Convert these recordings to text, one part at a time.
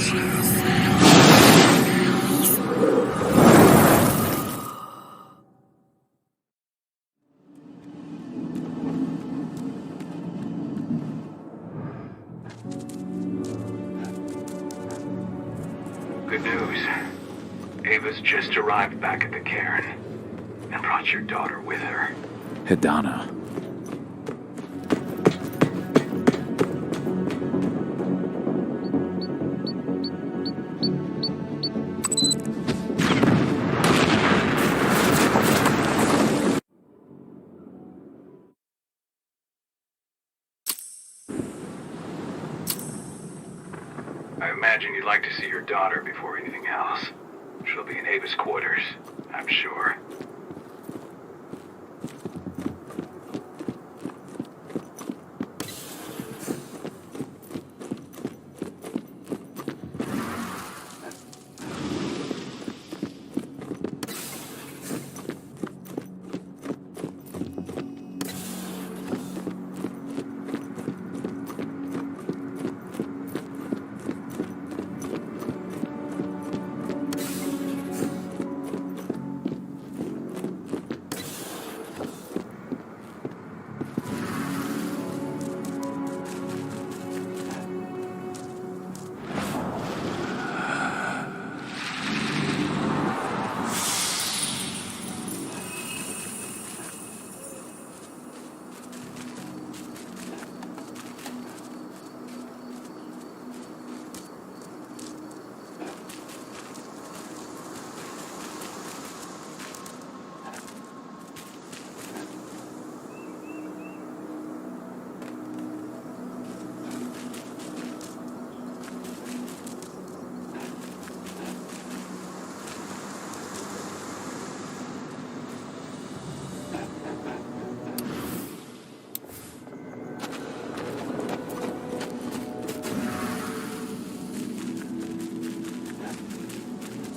Good news. Ava's just arrived back at the cairn and brought your daughter with her. Hidana. I imagine you'd like to see your daughter before anything else. She'll be in Ava's quarters, I'm sure.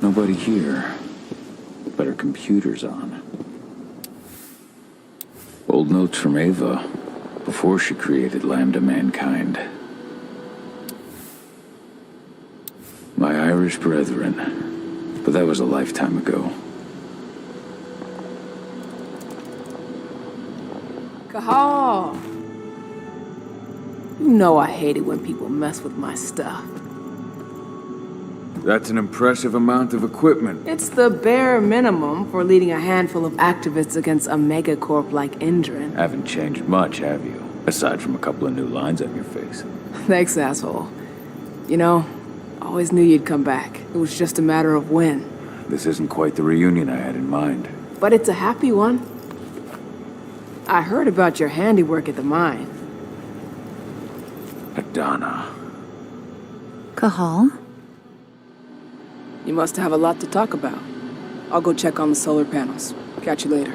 Nobody here, but her computer's on. Old notes from Ava, before she created Lambda Mankind. My Irish brethren, but that was a lifetime ago. Cahal! You know I hate it when people mess with my stuff. That's an impressive amount of equipment. It's the bare minimum for leading a handful of activists against a megacorp like Indran. Haven't changed much, have you? Aside from a couple of new lines on your face. Thanks, asshole. You know, I always knew you'd come back. It was just a matter of when. This isn't quite the reunion I had in mind. But it's a happy one. I heard about your handiwork at the mine. Hidana. Cahal? You must have a lot to talk about. I'll go check on the solar panels. Catch you later.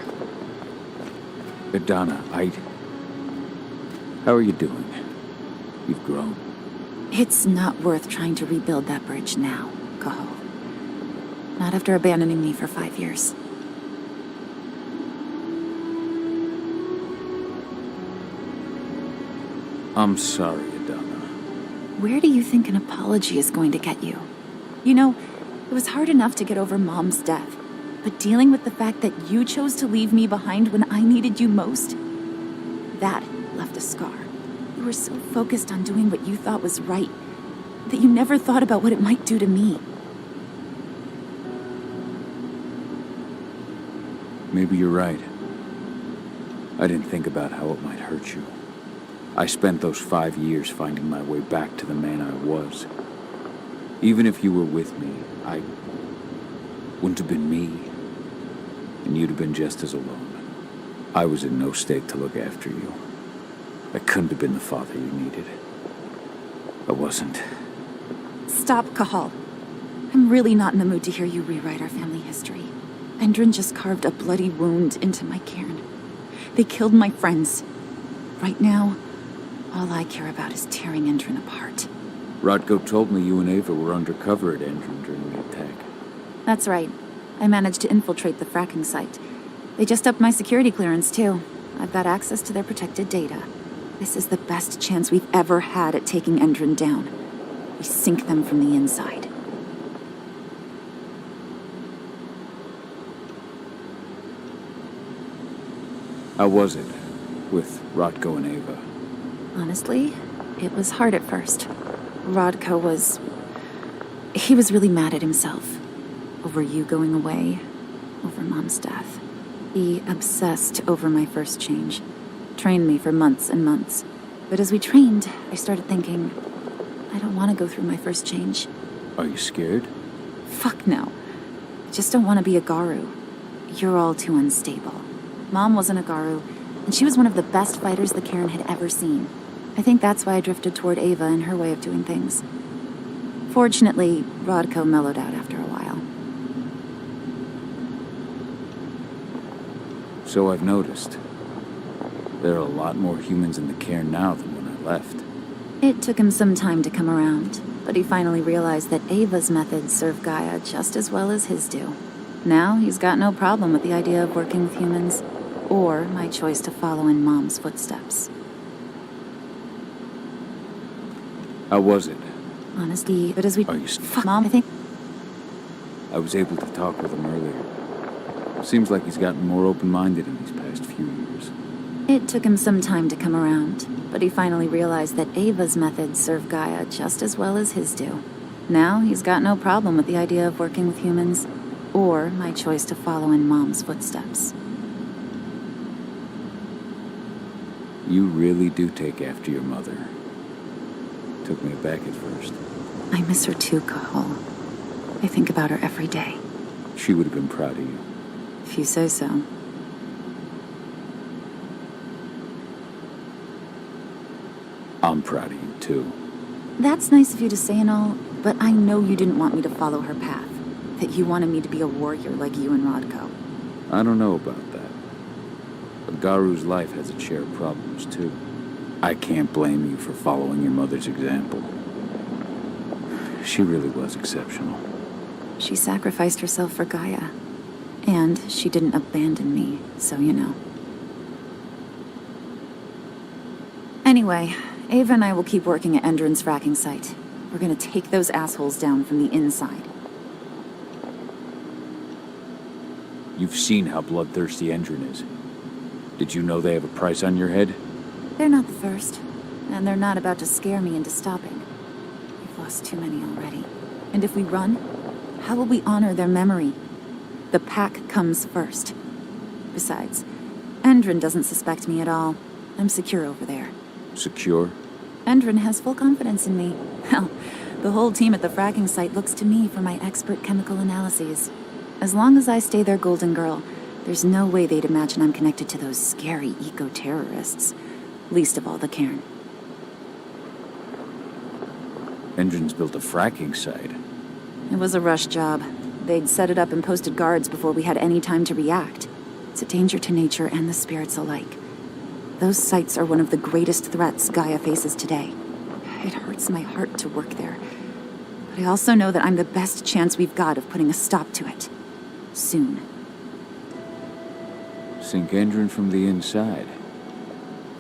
Hidana, how are you doing? You've grown. It's not worth trying to rebuild that bridge now, Cahal. Not after abandoning me for 5 years. I'm sorry, Hidana. Where do you think an apology is going to get you? You know, it was hard enough to get over Mom's death, but dealing with the fact that you chose to leave me behind when I needed you most, that left a scar. You were so focused on doing what you thought was right, that you never thought about what it might do to me. Maybe you're right. I didn't think about how it might hurt you. I spent those 5 years finding my way back to the man I was. Even if you were with me, I wouldn't have been me, and you'd have been just as alone. I was in no state to look after you. I couldn't have been the father you needed. I wasn't. Stop, Cahal. I'm really not in the mood to hear you rewrite our family history. Endrin just carved a bloody wound into my cairn. They killed my friends. Right now, all I care about is tearing Endrin apart. Rodko told me you and Ava were undercover at Endrin during the attack. That's right. I managed to infiltrate the fracking site. They just upped my security clearance, too. I've got access to their protected data. This is the best chance we've ever had at taking Endrin down. We sink them from the inside. How was it with Rodko and Ava? Honestly, it was hard at first. Rodko was... He was really mad at himself. Over you going away. Over Mom's death. He obsessed over my first change. Trained me for months and months. But as we trained, I started thinking, I don't want to go through my first change. Are you scared? Fuck no. I just don't want to be a Garu. You're all too unstable. Mom wasn't a Garu, and she was one of the best fighters the Cairn had ever seen. I think that's why I drifted toward Ava and her way of doing things. Fortunately, Rodko mellowed out after a while. So I've noticed. There are a lot more humans in the Cairn now than when I left. It took him some time to come around, but he finally realized that Ava's methods serve Gaia just as well as his do. Now he's got no problem with the idea of working with humans, or my choice to follow in Mom's footsteps. How was it? Honestly, but as we... Are you... Fuck, Mom, I think... I was able to talk with him earlier. Seems like he's gotten more open-minded in these past few years. It took him some time to come around, but he finally realized that Ava's methods serve Gaia just as well as his do. Now he's got no problem with the idea of working with humans, or my choice to follow in Mom's footsteps. You really do take after your mother. Took me aback at first. I miss her too, Cahal. I think about her every day. She would have been proud of you. If you say so. I'm proud of you, too. That's nice of you to say and all, but I know you didn't want me to follow her path. That you wanted me to be a warrior like you and Rodko. I don't know about that. A Garu's life has its share of problems, too. I can't blame you for following your mother's example. She really was exceptional. She sacrificed herself for Gaia. And she didn't abandon me, so you know. Anyway, Ava and I will keep working at Endron's fracking site. We're gonna take those assholes down from the inside. You've seen how bloodthirsty Endron is. Did you know they have a price on your head? They're not the first, and they're not about to scare me into stopping. We've lost too many already. And if we run, how will we honor their memory? The pack comes first. Besides, Endron doesn't suspect me at all. I'm secure over there. Secure? Endron has full confidence in me. Hell, the whole team at the fracking site looks to me for my expert chemical analyses. As long as I stay their golden girl, there's no way they'd imagine I'm connected to those scary eco-terrorists. Least of all the Cairn. Endron's built a fracking site. It was a rush job. They'd set it up and posted guards before we had any time to react. It's a danger to nature and the spirits alike. Those sites are one of the greatest threats Gaia faces today. It hurts my heart to work there. But I also know that I'm the best chance we've got of putting a stop to it. Soon. Sink Endron from the inside.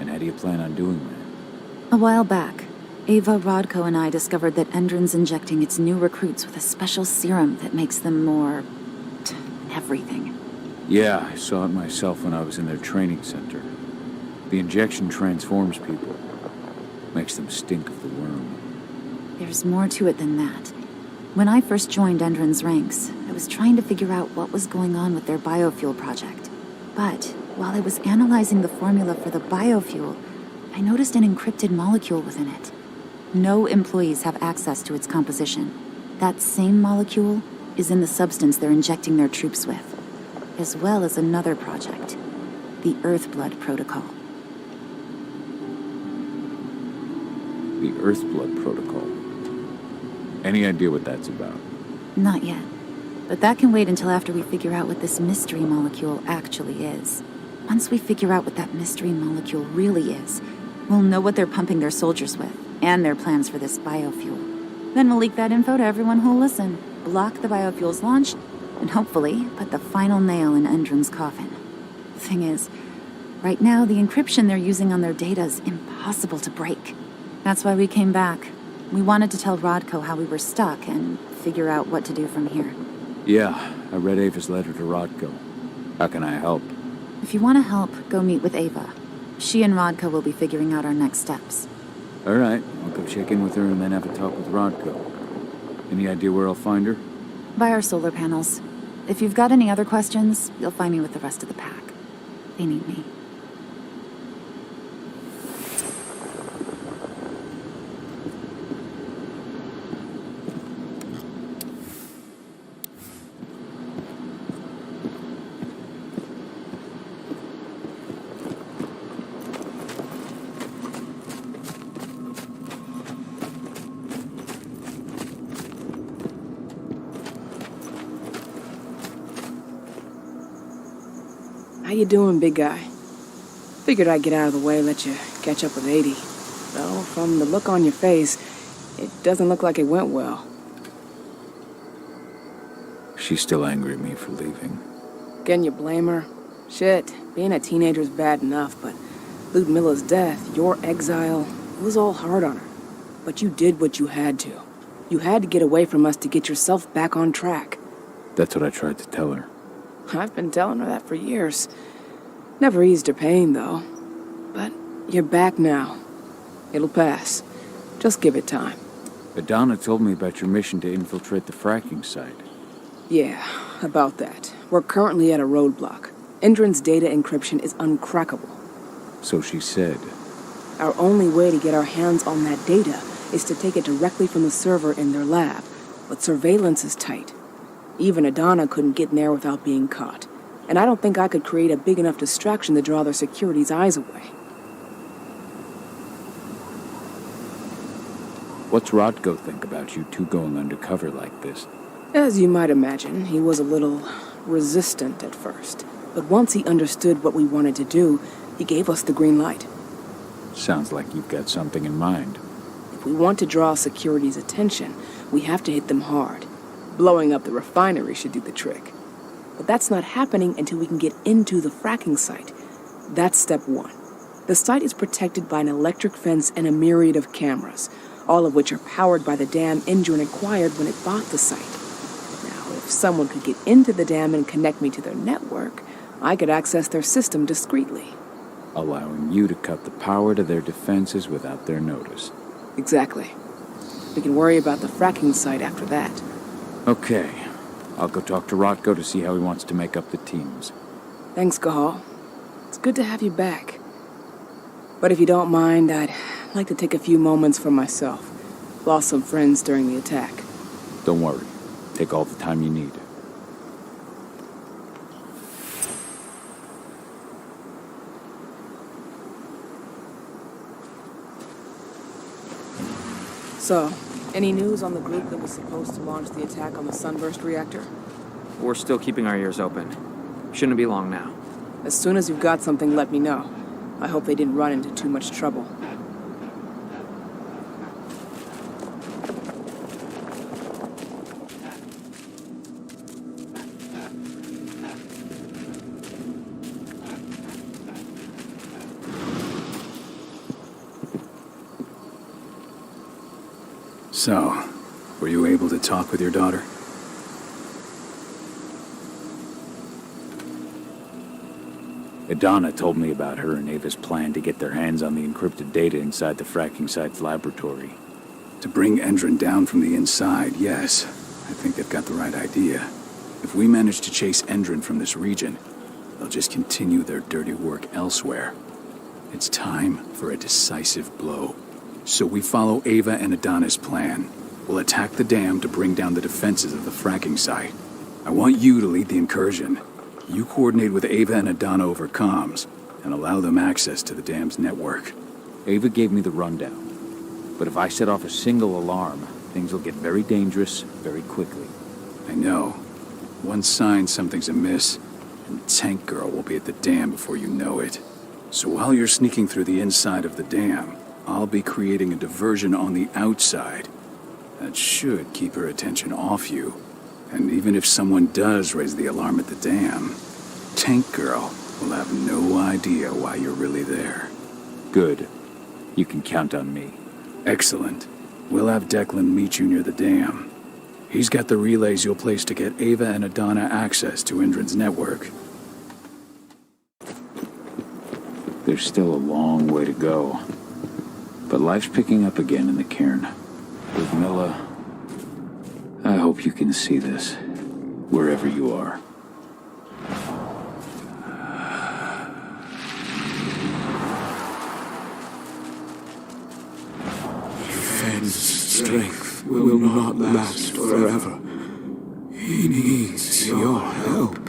And how do you plan on doing that? A while back, Ava, Rodko, and I discovered that Endron's injecting its new recruits with a special serum that makes them more... everything. Yeah, I saw it myself when I was in their training center. The injection transforms people. Makes them stink of the worm. There's more to it than that. When I first joined Endron's ranks, I was trying to figure out what was going on with their biofuel project. But while I was analyzing the formula for the biofuel, I noticed an encrypted molecule within it. No employees have access to its composition. That same molecule is in the substance they're injecting their troops with, as well as another project, the Earthblood Protocol. The Earthblood Protocol. Any idea what that's about? Not yet. But that can wait until after we figure out what this mystery molecule actually is. Once we figure out what that mystery molecule really is, we'll know what they're pumping their soldiers with, and their plans for this biofuel. Then we'll leak that info to everyone who'll listen, block the biofuel's launch, and hopefully put the final nail in Endron's coffin. Thing is, right now the encryption they're using on their data is impossible to break. That's why we came back. We wanted to tell Rodko how we were stuck and figure out what to do from here. Yeah, I read Ava's letter to Rodko. How can I help? If you want to help, go meet with Ava. She and Rodko will be figuring out our next steps. All right, I'll go check in with her and then have a talk with Rodko. Any idea where I'll find her? By our solar panels. If you've got any other questions, you'll find me with the rest of the pack. They need me. How you doing, big guy? Figured I'd get out of the way, let you catch up with 80. Though, from the look on your face, it doesn't look like it went well. She's still angry at me for leaving. Can you blame her? Shit, being a teenager's bad enough, but Ludmilla's death, your exile, it was all hard on her. But you did what you had to. You had to get away from us to get yourself back on track. That's what I tried to tell her. I've been telling her that for years. Never eased her pain, though. But you're back now. It'll pass. Just give it time. Adana told me about your mission to infiltrate the fracking site. Yeah, about that. We're currently at a roadblock. Endron's data encryption is uncrackable. So she said. Our only way to get our hands on that data is to take it directly from the server in their lab. But surveillance is tight. Even Adana couldn't get in there without being caught. And I don't think I could create a big enough distraction to draw their security's eyes away. What's Rodko think about you two going undercover like this? As you might imagine, he was a little resistant at first. But once he understood what we wanted to do, he gave us the green light. Sounds like you've got something in mind. If we want to draw security's attention, we have to hit them hard. Blowing up the refinery should do the trick. But that's not happening until we can get into the fracking site. That's step one. The site is protected by an electric fence and a myriad of cameras, all of which are powered by the dam Endron acquired when it bought the site. Now, if someone could get into the dam and connect me to their network, I could access their system discreetly. Allowing you to cut the power to their defenses without their notice. Exactly. We can worry about the fracking site after that. Okay. I'll go talk to Rodko to see how he wants to make up the teams. Thanks, Gahal. It's good to have you back. But if you don't mind, I'd like to take a few moments for myself. Lost some friends during the attack. Don't worry. Take all the time you need. So, any news on the group that was supposed to launch the attack on the Sunburst reactor? We're still keeping our ears open. Shouldn't be long now. As soon as you've got something, let me know. I hope they didn't run into too much trouble. So, were you able to talk with your daughter? Adana told me about her and Ava's plan to get their hands on the encrypted data inside the fracking site's laboratory. To bring Endron down from the inside, yes. I think they've got the right idea. If we manage to chase Endron from this region, they'll just continue their dirty work elsewhere. It's time for a decisive blow. So we follow Ava and Adana's plan. We'll attack the dam to bring down the defenses of the fracking site. I want you to lead the incursion. You coordinate with Ava and Adana over comms, and allow them access to the dam's network. Ava gave me the rundown. But if I set off a single alarm, things will get very dangerous very quickly. I know. One sign something's amiss, and Tank Girl will be at the dam before you know it. So while you're sneaking through the inside of the dam, I'll be creating a diversion on the outside. That should keep her attention off you. And even if someone does raise the alarm at the dam, Tank Girl will have no idea why you're really there. Good. You can count on me. Excellent. We'll have Declan meet you near the dam. He's got the relays you'll place to get Ava and Adana access to Indran's network. There's still a long way to go. But life's picking up again in the cairn. With Milla, I hope you can see this, wherever you are. Fenn's strength will not last forever. He needs your help.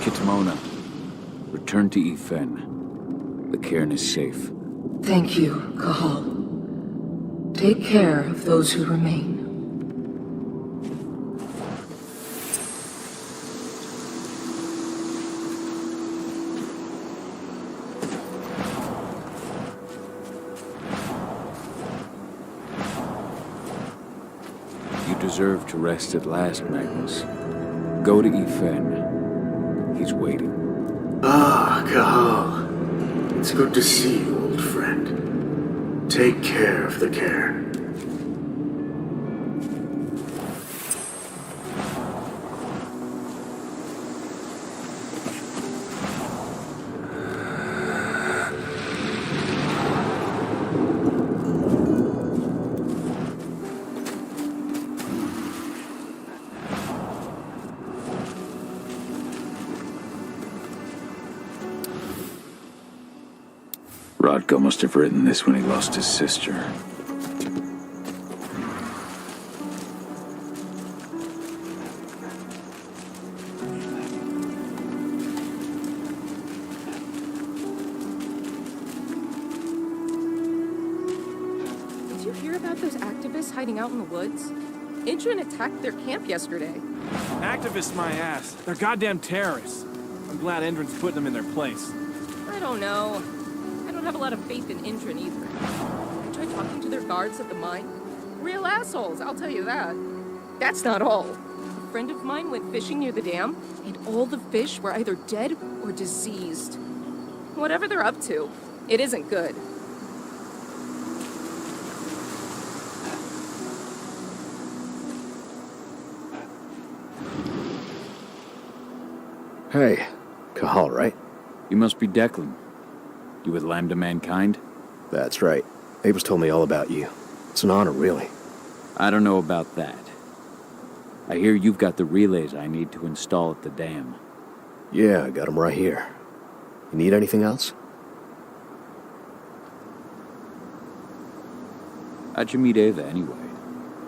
اتمنا, return to Fen. The cairn is safe. Thank you, Kahal. Take care of those who remain. You deserve to rest at last, Magnus. Go to Fen. He's waiting. Ah, Kahal. It's good to see you, old friend. Take care of the cairn. Rodko must have written this when he lost his sister. Did you hear about those activists hiding out in the woods? Indran attacked their camp yesterday. Activists, my ass. They're goddamn terrorists. I'm glad Indran's putting them in their place. I don't know. I don't have a lot of faith in Indran either. I tried talking to their guards at the mine. Real assholes, I'll tell you that. That's not all. A friend of mine went fishing near the dam, and all the fish were either dead or diseased. Whatever they're up to, it isn't good. Hey, Kahal, right? You must be Declan. You with Lambda Mankind? That's right. Ava's told me all about you. It's an honor, really. I don't know about that. I hear you've got the relays I need to install at the dam. Yeah, I got them right here. You need anything else? How'd you meet Ava, anyway?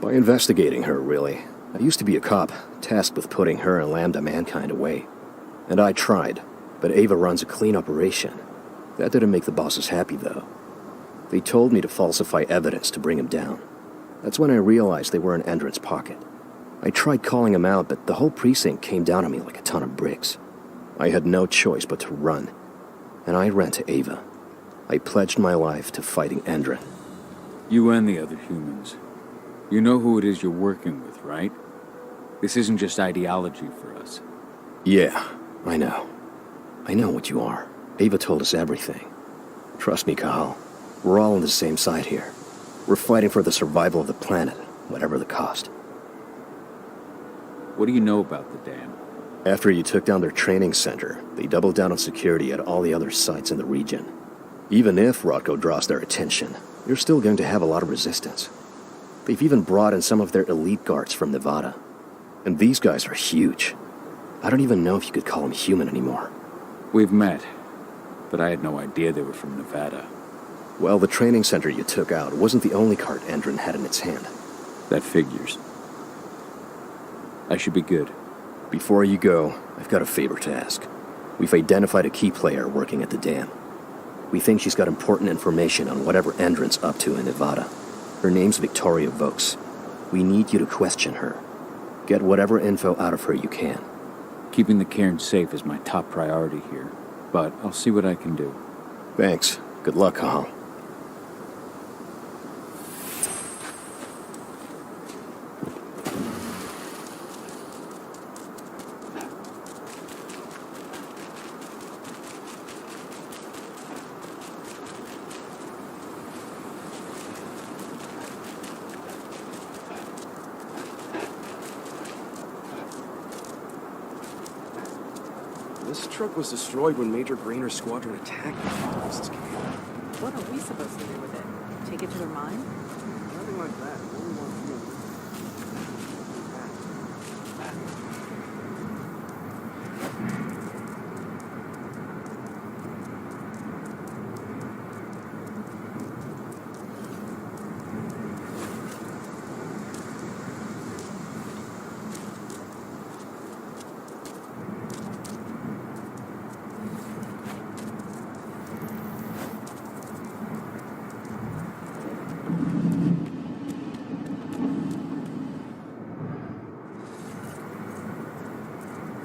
By investigating her, really. I used to be a cop, tasked with putting her and Lambda Mankind away. And I tried, but Ava runs a clean operation. That didn't make the bosses happy, though. They told me to falsify evidence to bring him down. That's when I realized they were in Endred's pocket. I tried calling him out, but the whole precinct came down on me like a ton of bricks. I had no choice but to run. And I ran to Ava. I pledged my life to fighting Endred. You and the other humans. You know who it is you're working with, right? This isn't just ideology for us. Yeah, I know. I know what you are. Ava told us everything. Trust me, Kahal. We're all on the same side here. We're fighting for the survival of the planet, whatever the cost. What do you know about the dam? After you took down their training center, they doubled down on security at all the other sites in the region. Even if Rodko draws their attention, you're still going to have a lot of resistance. They've even brought in some of their elite guards from Nevada. And these guys are huge. I don't even know if you could call them human anymore. We've met, but I had no idea they were from Nevada. Well, the training center you took out wasn't the only card Endren had in its hand. That figures. I should be good. Before you go, I've got a favor to ask. We've identified a key player working at the dam. We think she's got important information on whatever Endren's up to in Nevada. Her name's Victoria Vokes. We need you to question her. Get whatever info out of her you can. Keeping the cairn safe is my top priority here, but I'll see what I can do. Thanks. Good luck, Kahal. This truck was destroyed when Major Grainer's squadron attacked the activists came. What are we supposed to do with it? Take it to their mine? Nothing like that. Only one view.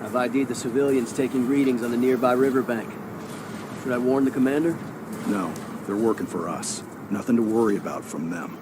I've ID'd the civilians taking readings on the nearby riverbank. Should I warn the commander? No, they're working for us. Nothing to worry about from them.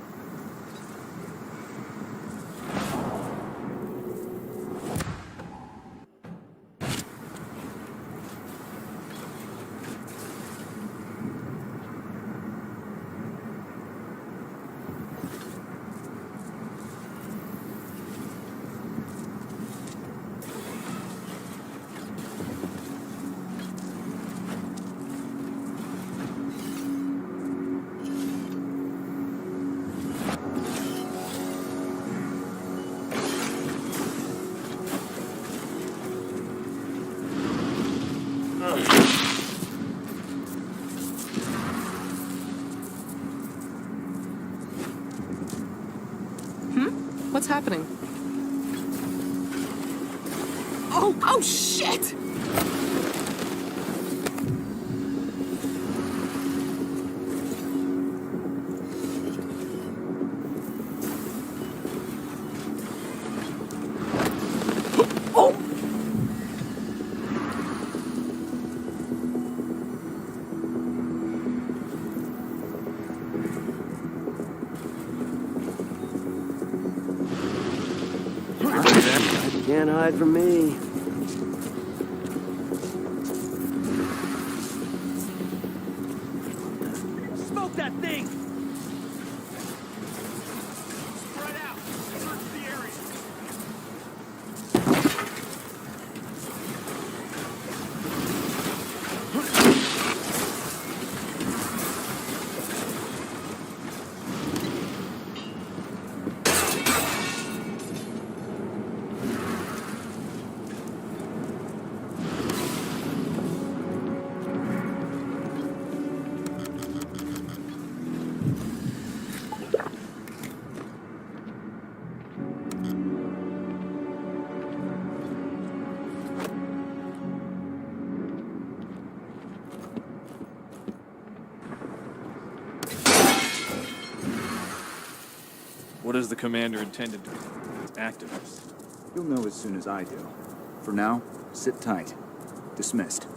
What's happening? Oh shit! Can't hide from me. Smoke that thing! Spread out! Search the area! What is the commander intended to do? Activists. You'll know as soon as I do. For now, sit tight. Dismissed.